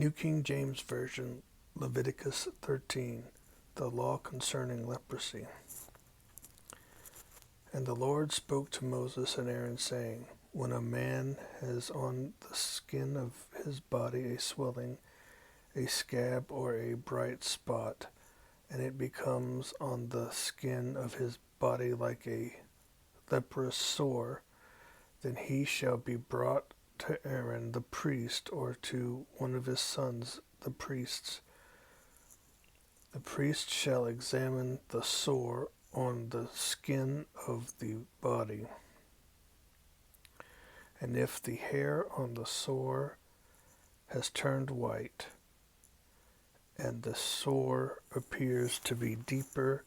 New King James Version, Leviticus 13, the Law Concerning Leprosy. And the Lord spoke to Moses and Aaron, saying, When a man has on the skin of his body a swelling, a scab, or a bright spot, and it becomes on the skin of his body like a leprous sore, then he shall be brought to Aaron the priest, or to one of his sons the priests. The priest shall examine the sore on the skin of the body, and if the hair on the sore has turned white, and the sore appears to be deeper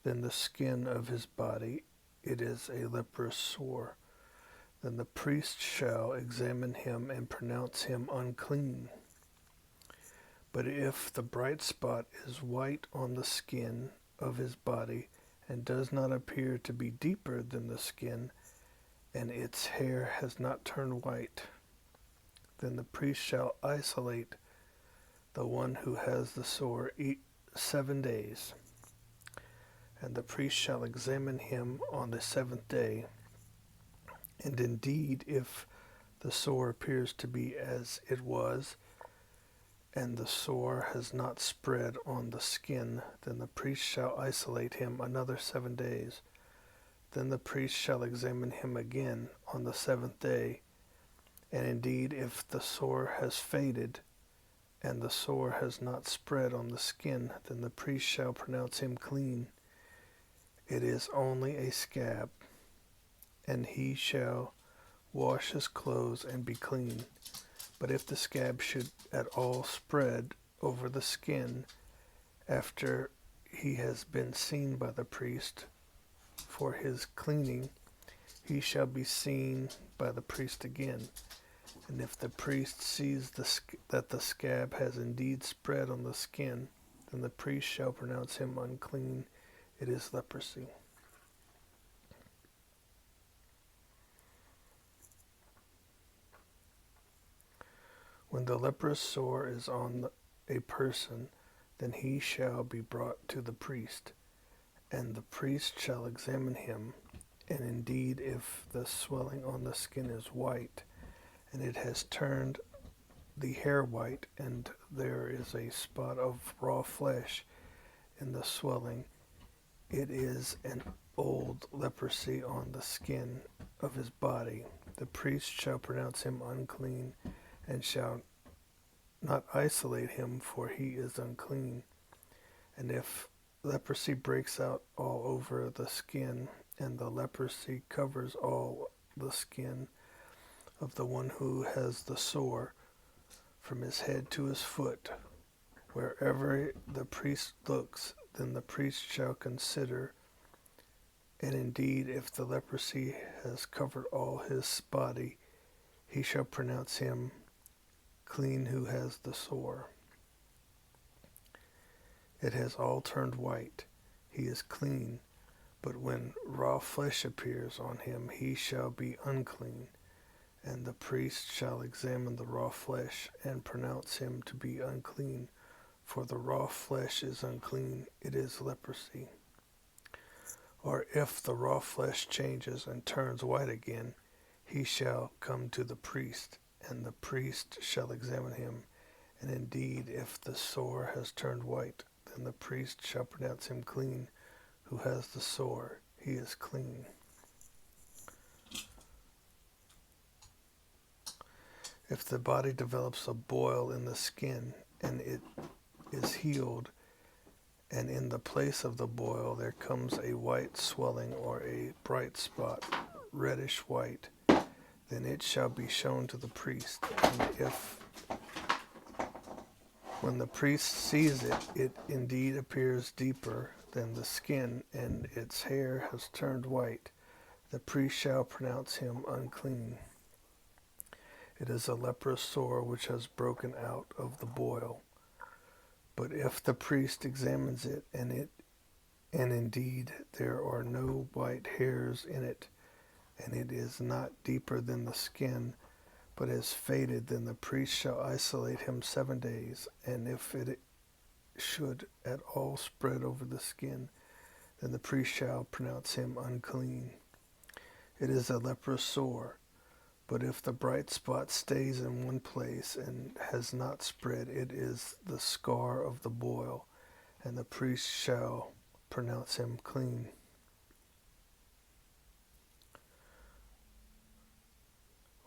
than the skin of his body, it is a leprous sore. Then the priest shall examine him and pronounce him unclean. But if the bright spot is white on the skin of his body, and does not appear to be deeper than the skin, and its hair has not turned white, then the priest shall isolate the one who has the sore 7 days. And the priest shall examine him on the 7th day. And indeed, if the sore appears to be as it was, and the sore has not spread on the skin, then the priest shall isolate him another 7 days. Then the priest shall examine him again on the 7th day. And indeed, if the sore has faded, and the sore has not spread on the skin, then the priest shall pronounce him clean. It is only a scab, and he shall wash his clothes and be clean. But if the scab should at all spread over the skin after he has been seen by the priest for his cleaning, he shall be seen by the priest again. And if the priest sees that the scab has indeed spread on the skin, then the priest shall pronounce him unclean. It is leprosy. When the leprous sore is on a person, then he shall be brought to the priest, and the priest shall examine him. And indeed, if the swelling on the skin is white, and it has turned the hair white, and there is a spot of raw flesh in the swelling, it is an old leprosy on the skin of his body. The priest shall pronounce him unclean, and shall not isolate him, for he is unclean. And if leprosy breaks out all over the skin, and the leprosy covers all the skin of the one who has the sore, from his head to his foot, wherever the priest looks, then the priest shall consider. And indeed, if the leprosy has covered all his body, he shall pronounce him clean who has the sore. It has all turned white. He is clean. But when raw flesh appears on him, he shall be unclean. And the priest shall examine the raw flesh and pronounce him to be unclean. For the raw flesh is unclean. It is leprosy. Or if the raw flesh changes and turns white again, he shall come to the priest, and the priest shall examine him. And indeed, if the sore has turned white, then the priest shall pronounce him clean who has the sore. He is clean. If the body develops a boil in the skin, and it is healed, and in the place of the boil there comes a white swelling or a bright spot, reddish white, then it shall be shown to the priest. And if, when the priest sees it, it indeed appears deeper than the skin, and its hair has turned white, the priest shall pronounce him unclean. It is a leprous sore which has broken out of the boil. But if the priest examines it, and indeed there are no white hairs in it, and it is not deeper than the skin, but has faded, then the priest shall isolate him 7 days, and if it should at all spread over the skin, then the priest shall pronounce him unclean. It is a leprous sore, but if the bright spot stays in one place and has not spread, it is the scar of the boil, and the priest shall pronounce him clean.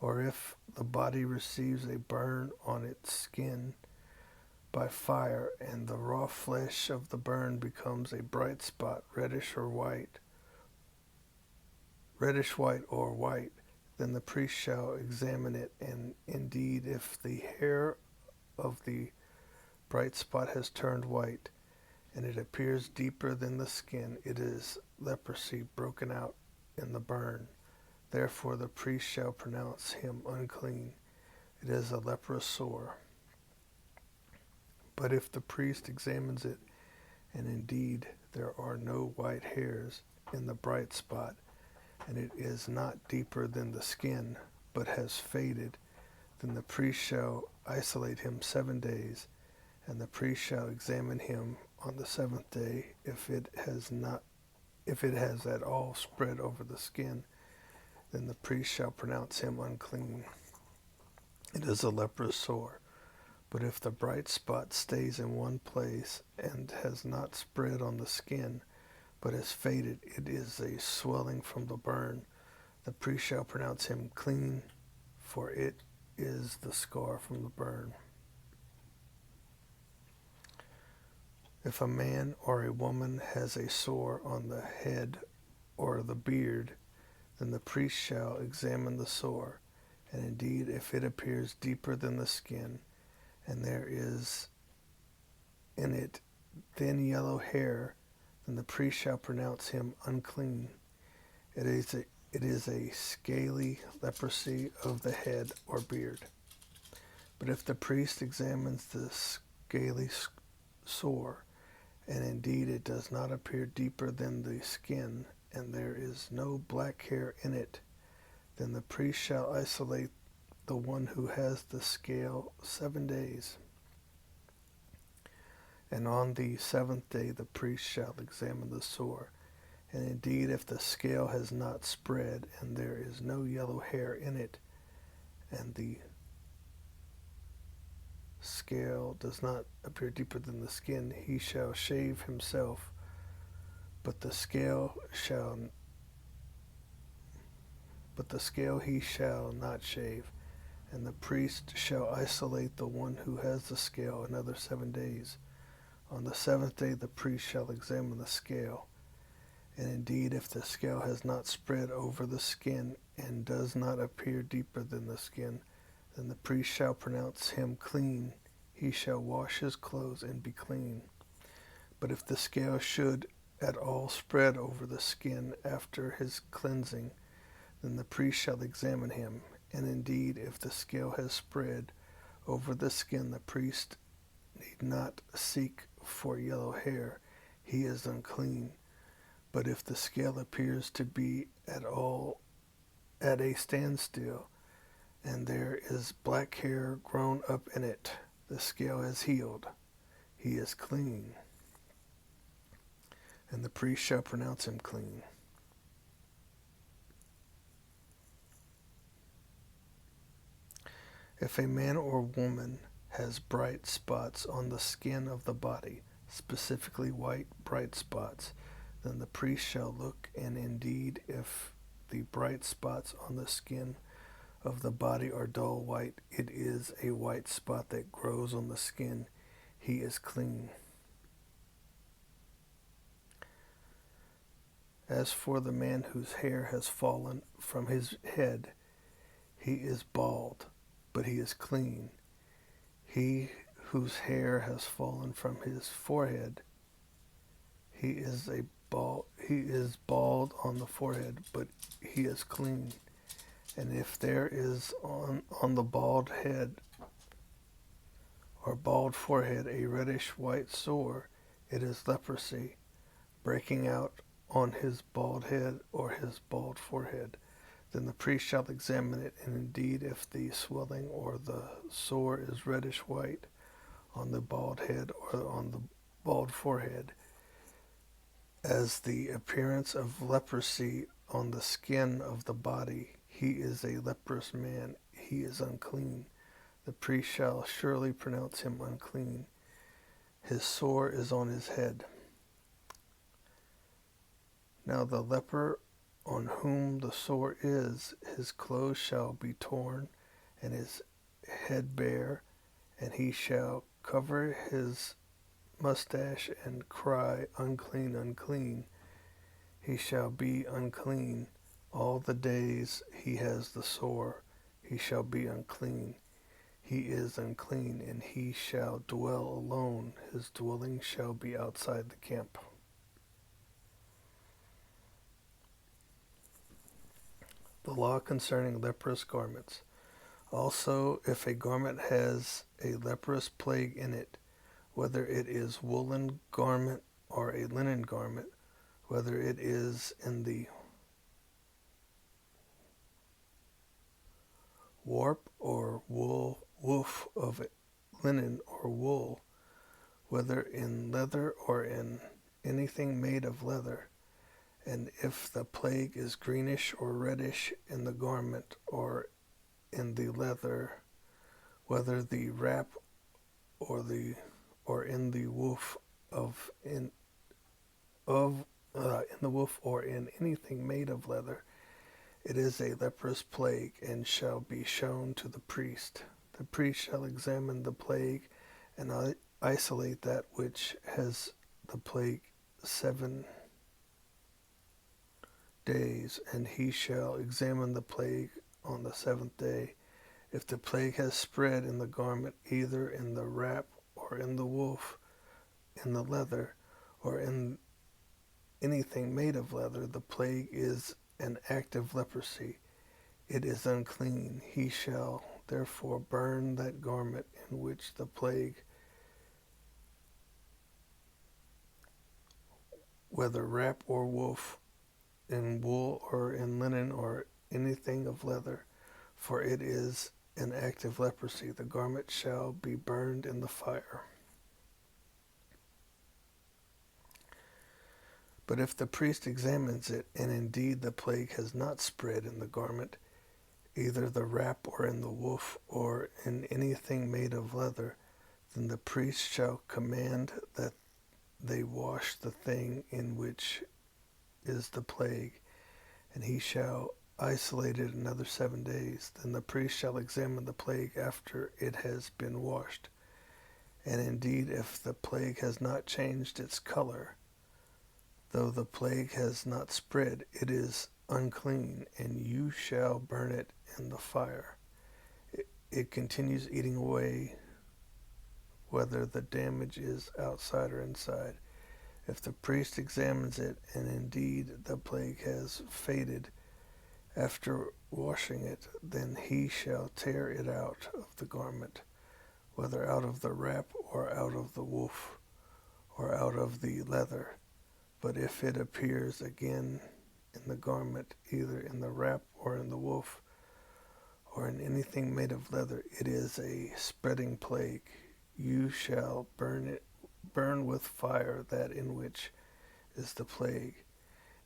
Or if the body receives a burn on its skin by fire, and the raw flesh of the burn becomes a bright spot, reddish white or white, then the priest shall examine it, and indeed if the hair of the bright spot has turned white, and it appears deeper than the skin, it is leprosy broken out in the burn. Therefore the priest shall pronounce him unclean. It is a leprous sore. But if the priest examines it, and indeed there are no white hairs in the bright spot, and it is not deeper than the skin, but has faded, then the priest shall isolate him 7 days, and the priest shall examine him on the 7th day. If it has at all spread over the skin, then the priest shall pronounce him unclean. It is a leprous sore. But if the bright spot stays in one place and has not spread on the skin, but has faded, it is a swelling from the burn. The priest shall pronounce him clean, for it is the scar from the burn. If a man or a woman has a sore on the head or the beard, then the priest shall examine the sore, and indeed if it appears deeper than the skin, and there is in it thin yellow hair, then the priest shall pronounce him unclean. It is a scaly leprosy of the head or beard. But if the priest examines the scaly sore, and indeed it does not appear deeper than the skin, and there is no black hair in it, then the priest shall isolate the one who has the scale 7 days. And on the 7th day the priest shall examine the sore, and indeed if the scale has not spread, and there is no yellow hair in it, and the scale does not appear deeper than the skin, he shall shave himself, but the scale he shall not shave, and the priest shall isolate the one who has the scale another 7 days. On the 7th day the priest shall examine the scale, and indeed if the scale has not spread over the skin and does not appear deeper than the skin, then the priest shall pronounce him clean. He shall wash his clothes and be clean. But if the scale should at all spread over the skin after his cleansing, then the priest shall examine him, and indeed if the scale has spread over the skin, the priest need not seek for yellow hair, he is unclean. But if the scale appears to be at all at a standstill, and there is black hair grown up in it, the scale has healed, he is clean, and the priest shall pronounce him clean. If a man or woman has bright spots on the skin of the body, specifically white bright spots, then the priest shall look, and indeed if the bright spots on the skin of the body are dull white, it is a white spot that grows on the skin, he is clean. As for the man whose hair has fallen from his head, he is bald, but he is clean. He whose hair has fallen from his forehead, he is bald on the forehead, but he is clean. And if there is on the bald head or bald forehead a reddish white sore, it is leprosy breaking out on his bald head or his bald forehead. Then the priest shall examine it, and indeed if the swelling or the sore is reddish white on the bald head or on the bald forehead, as the appearance of leprosy on the skin of the body, he is a leprous man, he is unclean. The priest shall surely pronounce him unclean. His sore is on his head. Now the leper on whom the sore is, his clothes shall be torn, and his head bare, and he shall cover his mustache and cry, unclean, unclean. He shall be unclean all the days he has the sore. He shall be unclean. He is unclean, and he shall dwell alone. His dwelling shall be outside the camp. The law concerning leprous garments. Also, if a garment has a leprous plague in it, whether it is woolen garment or a linen garment, whether it is in the warp or woof of it, linen or wool, whether in leather or in anything made of leather, and if the plague is greenish or reddish in the garment or in the leather, whether the wrap or in the woof in the woof or in anything made of leather, it is a leprous plague, and shall be shown to the priest. The priest shall examine the plague and isolate that which has the plague 7 days, and he shall examine the plague on the 7th day. If the plague has spread in the garment, either in the wrap or in the woof, in the leather, or in anything made of leather, the plague is an active leprosy. It is unclean. He shall therefore burn that garment in which the plague, whether wrap or woof, in wool or in linen or anything of leather, for it is an active leprosy. The garment shall be burned in the fire. But if the priest examines it, and indeed the plague has not spread in the garment, either the wrap or in the woof or in anything made of leather, then the priest shall command that they wash the thing in which is the plague, and he shall isolate it another 7 days. Then the priest shall examine the plague after it has been washed. And indeed, if the plague has not changed its color, though the plague has not spread, it is unclean, and you shall burn it in the fire. It continues eating away, whether the damage is outside or inside. If the priest examines it, and indeed the plague has faded after washing it, then he shall tear it out of the garment, whether out of the wrap or out of the woof or out of the leather. But if it appears again in the garment, either in the wrap or in the woof or in anything made of leather, it is a spreading plague. You shall burn with fire that in which is the plague.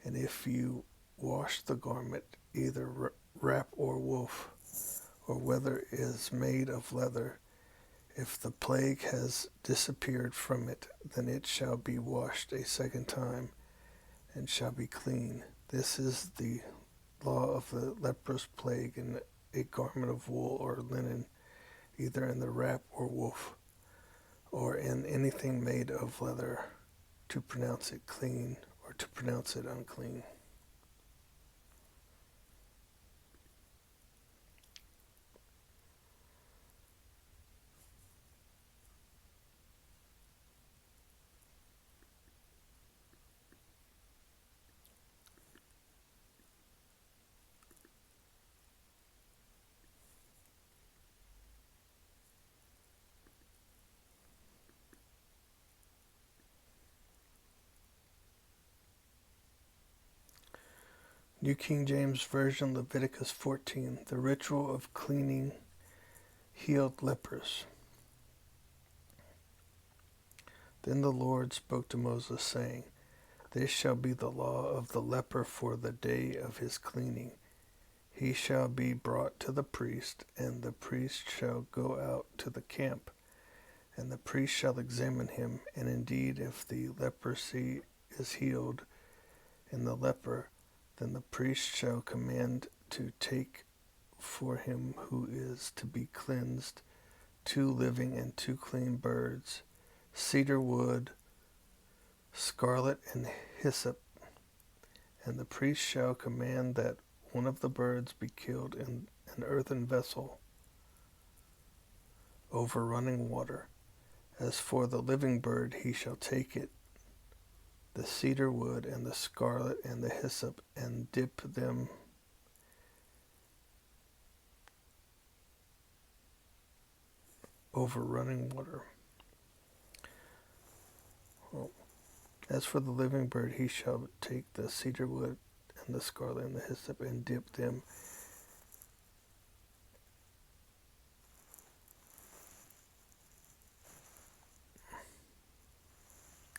And if you wash the garment, either wrap or woof, or whether it is made of leather, if the plague has disappeared from it, then it shall be washed a second time, and shall be clean. This is the law of the leprous plague in a garment of wool or linen, either in the wrap or woof, or in anything made of leather, to pronounce it clean or to pronounce it unclean. New King James Version, Leviticus 14, the ritual of cleaning healed lepers. Then the Lord spoke to Moses, saying, This shall be the law of the leper for the day of his cleaning. He shall be brought to the priest, and the priest shall go out to the camp, and the priest shall examine him, and indeed if the leprosy is healed in the leper, then the priest shall command to take for him who is to be cleansed 2 living and 2 clean birds, cedar wood, scarlet, and hyssop. And the priest shall command that one of the birds be killed in an earthen vessel over running water. As for the living bird, he shall take it, the cedar wood and the scarlet and the hyssop, and dip them over running water. As for the living bird, he shall take the cedar wood and the scarlet and the hyssop, and dip them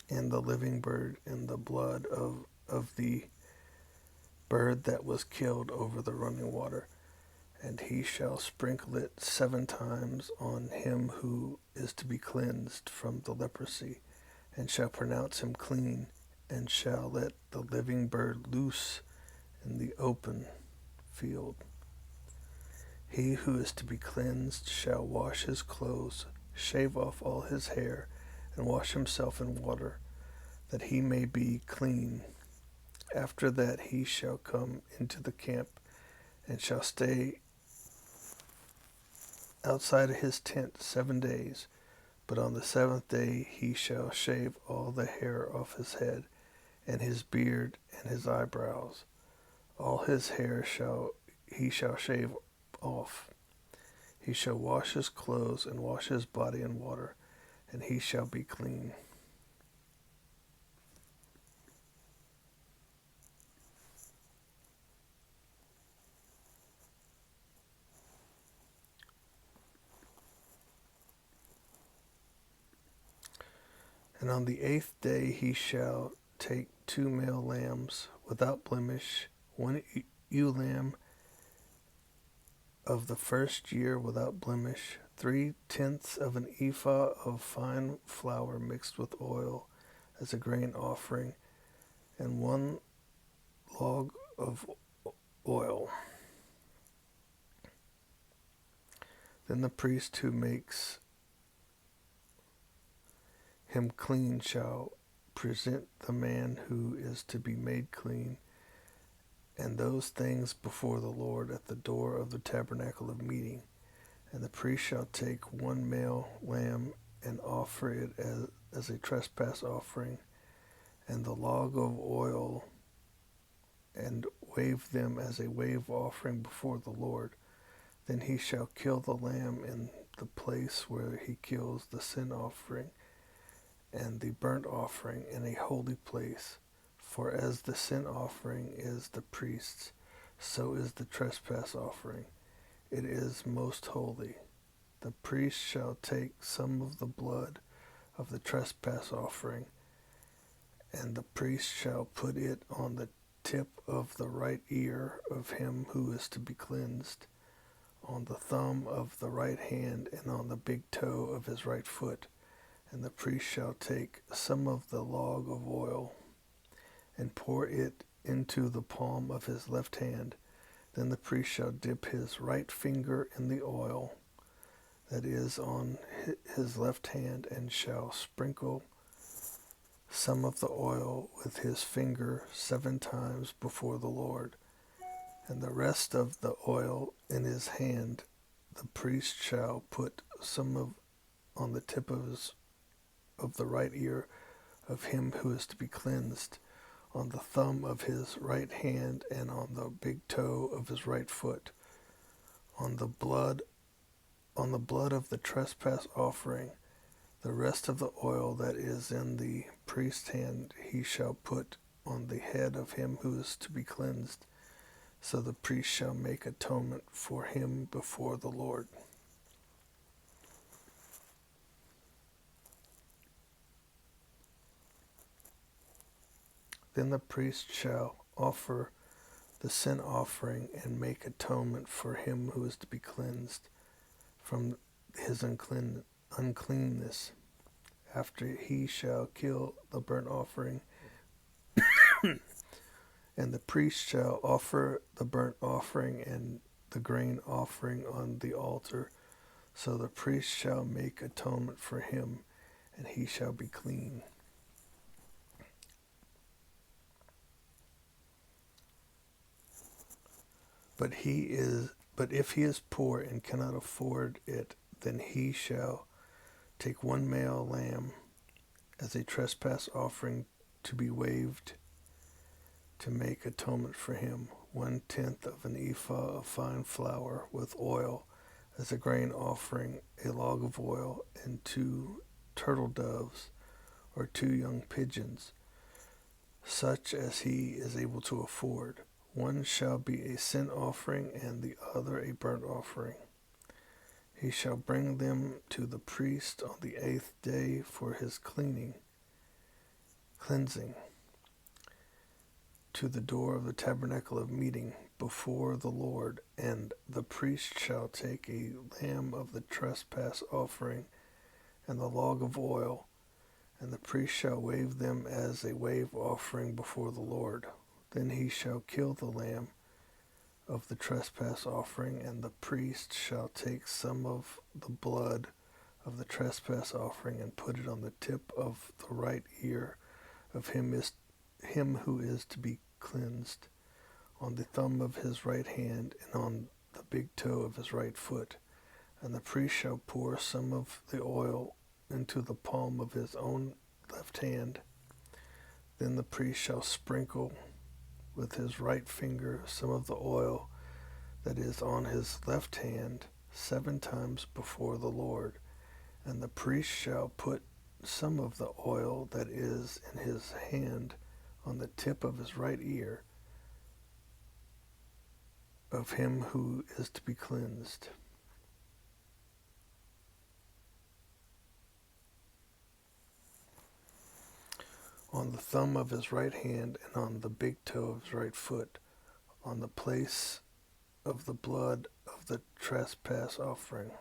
and the living bird in the blood of the bird that was killed over the running water. And he shall sprinkle it 7 times on him who is to be cleansed from the leprosy, and shall pronounce him clean, and shall let the living bird loose in the open field. He who is to be cleansed shall wash his clothes, shave off all his hair, and wash himself in water, that he may be clean. After that he shall come into the camp, and shall stay outside of his tent 7 days. But on the 7th day he shall shave all the hair off his head, and his beard, and his eyebrows. All his hair he shall shave off. He shall wash his clothes, and wash his body in water, and he shall be clean. And on the 8th day he shall take 2 male lambs without blemish, 1 ewe lamb of the first year without blemish, 3/10 of an ephah of fine flour mixed with oil as a grain offering, and 1 log of oil. Then the priest who makes him clean shall present the man who is to be made clean, and those things before the Lord at the door of the tabernacle of meeting. And the priest shall take 1 male lamb and offer it as a trespass offering, and the log of oil, and wave them as a wave offering before the Lord. Then he shall kill the lamb in the place where he kills the sin offering and the burnt offering in a holy place. For as the sin offering is the priest's, so is the trespass offering. It is most holy. The priest shall take some of the blood of the trespass offering, and the priest shall put it on the tip of the right ear of him who is to be cleansed, on the thumb of the right hand, and on the big toe of his right foot. And the priest shall take some of the log of oil and pour it into the palm of his left hand. Then the priest shall dip his right finger in the oil that is on his left hand, and shall sprinkle some of the oil with his finger 7 times before the Lord. And the rest of the oil in his hand the priest shall put some on the tip of the right ear of him who is to be cleansed, on the thumb of his right hand, and on the big toe of his right foot. On the blood of the trespass offering, the rest of the oil that is in the priest's hand he shall put on the head of him who is to be cleansed, So the priest shall make atonement for him before the Lord. Then the priest shall offer the sin offering and make atonement for him who is to be cleansed from his uncleanness. After he shall kill the burnt offering, and the priest shall offer the burnt offering and the grain offering on the altar. So the priest shall make atonement for him, and he shall be clean. But if he is poor and cannot afford it, then he shall take one male lamb as a trespass offering to be waved to make atonement for him, 1/10 of an ephah of fine flour with oil as a grain offering, a log of oil, and 2 turtle doves or 2 young pigeons, such as he is able to afford. One shall be a sin offering and the other a burnt offering. He shall bring them to the priest on the 8th day for his cleansing, to the door of the tabernacle of meeting before the Lord, and the priest shall take a lamb of the trespass offering and the log of oil, and the priest shall wave them as a wave offering before the Lord. Then he shall kill the lamb of the trespass offering, and the priest shall take some of the blood of the trespass offering and put it on the tip of the right ear of him who is to be cleansed, on the thumb of his right hand, and on the big toe of his right foot. And the priest shall pour some of the oil into the palm of his own left hand. Then the priest shall sprinkle with his right finger some of the oil that is on his left hand 7 times before the Lord. And the priest shall put some of the oil that is in his hand on the tip of his right ear of him who is to be cleansed. On the thumb of his right hand and on the big toe of his right foot, on the place of the blood of the trespass offering.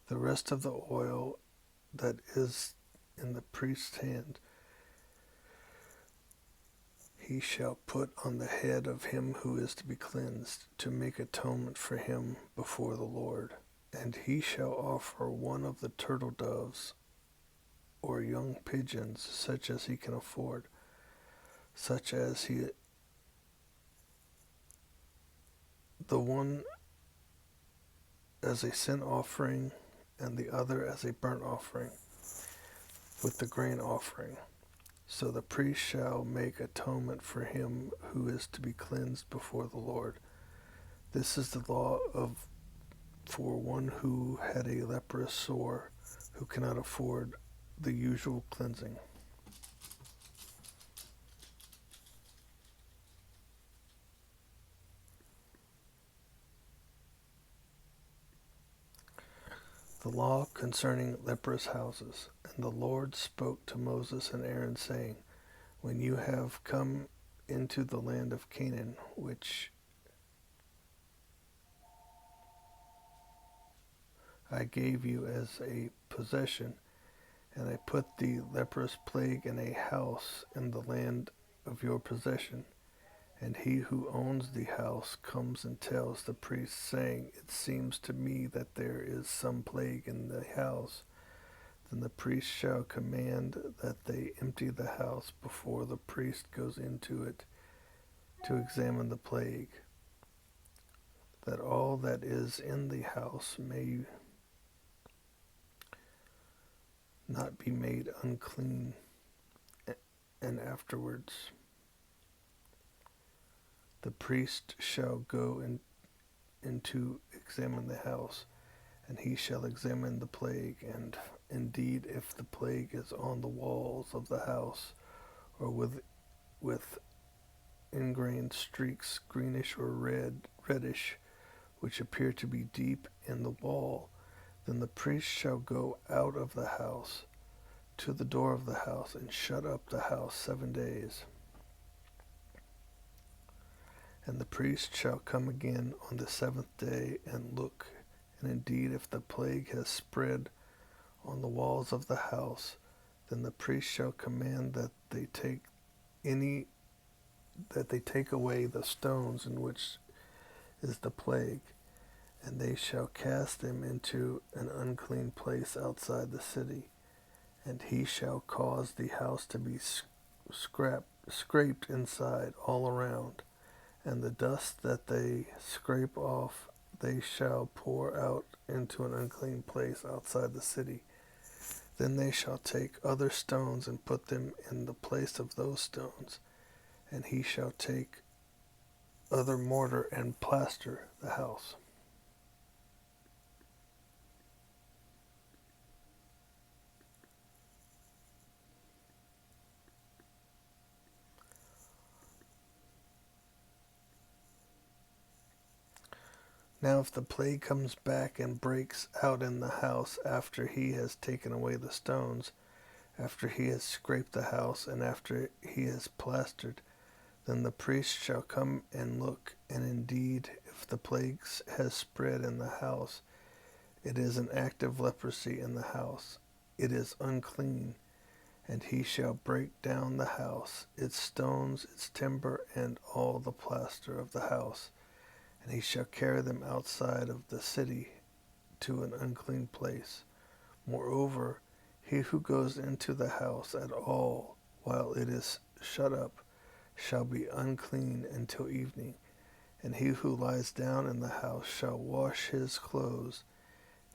The rest of the oil that is in the priest's hand he shall put on the head of him who is to be cleansed, to make atonement for him before the Lord. And he shall offer one of the turtle doves or young pigeons, such as he can afford, such as the one as a sin offering and the other as a burnt offering with the grain offering. So the priest shall make atonement for him who is to be cleansed before the Lord. This is the law for one who had a leprous sore, who cannot afford the usual cleansing. The law concerning leprous houses. And the Lord spoke to Moses and Aaron, saying, when you have come into the land of Canaan, which I gave you as a possession, and I put the leprous plague in a house in the land of your possession, and he who owns the house comes and tells the priest, saying, it seems to me that there is some plague in the house, then the priest shall command that they empty the house before the priest goes into it to examine the plague, that all that is in the house may not be made unclean. And afterwards the priest shall go in to examine the house, and he shall examine the plague, and indeed if the plague is on the walls of the house or within ingrained streaks, greenish or reddish, which appear to be deep in the wall, then the priest shall go out of the house to the door of the house and shut up the house 7 days. And the priest shall come again on the 7th day and look, and indeed if the plague has spread on the walls of the house, then the priest shall command that they take away the stones in which is the plague, and they shall cast them into an unclean place outside the city, and he shall cause the house to be scraped inside all around, and the dust that they scrape off they shall pour out into an unclean place outside the city. Then they shall take other stones and put them in the place of those stones, and he shall take other mortar and plaster the house. Now if the plague comes back and breaks out in the house after he has taken away the stones, after he has scraped the house, and after he has plastered, then the priest shall come and look, and indeed if the plague has spread in the house, it is an active leprosy in the house, it is unclean, and he shall break down the house, its stones, its timber, and all the plaster of the house, and he shall carry them outside of the city to an unclean place. Moreover, he who goes into the house at all while it is shut up shall be unclean until evening, and he who lies down in the house shall wash his clothes,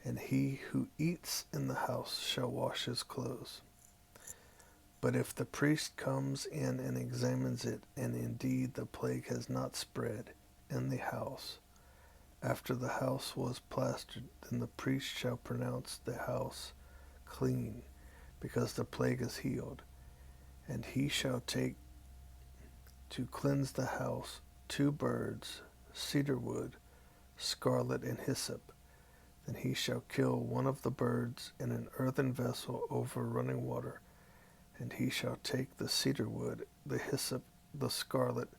and he who eats in the house shall wash his clothes. But if the priest comes in and examines it, and indeed the plague has not spread in the house, after the house was plastered, then the priest shall pronounce the house clean, because the plague is healed. And he shall take to cleanse the house 2 birds, cedar wood, scarlet, and hyssop. Then he shall kill one of the birds in an earthen vessel over running water. And he shall take the cedar wood, the hyssop, the scarlet,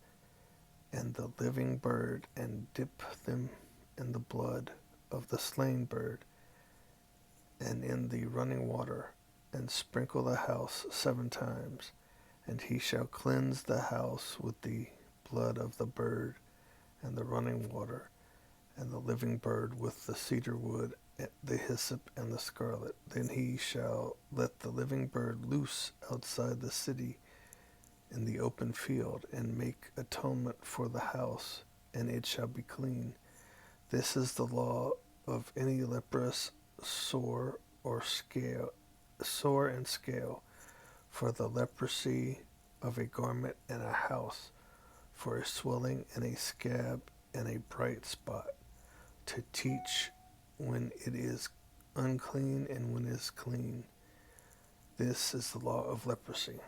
and the living bird, and dip them in the blood of the slain bird, and in the running water, and sprinkle the house 7 times. And he shall cleanse the house with the blood of the bird, and the running water, and the living bird with the cedar wood, the hyssop, and the scarlet. Then he shall let the living bird loose outside the city in the open field, and make atonement for the house, and it shall be clean. This is the law of any leprous sore and scale, for the leprosy of a garment and a house, for a swelling and a scab and a bright spot, to teach when it is unclean and when it is clean. This is the law of leprosy.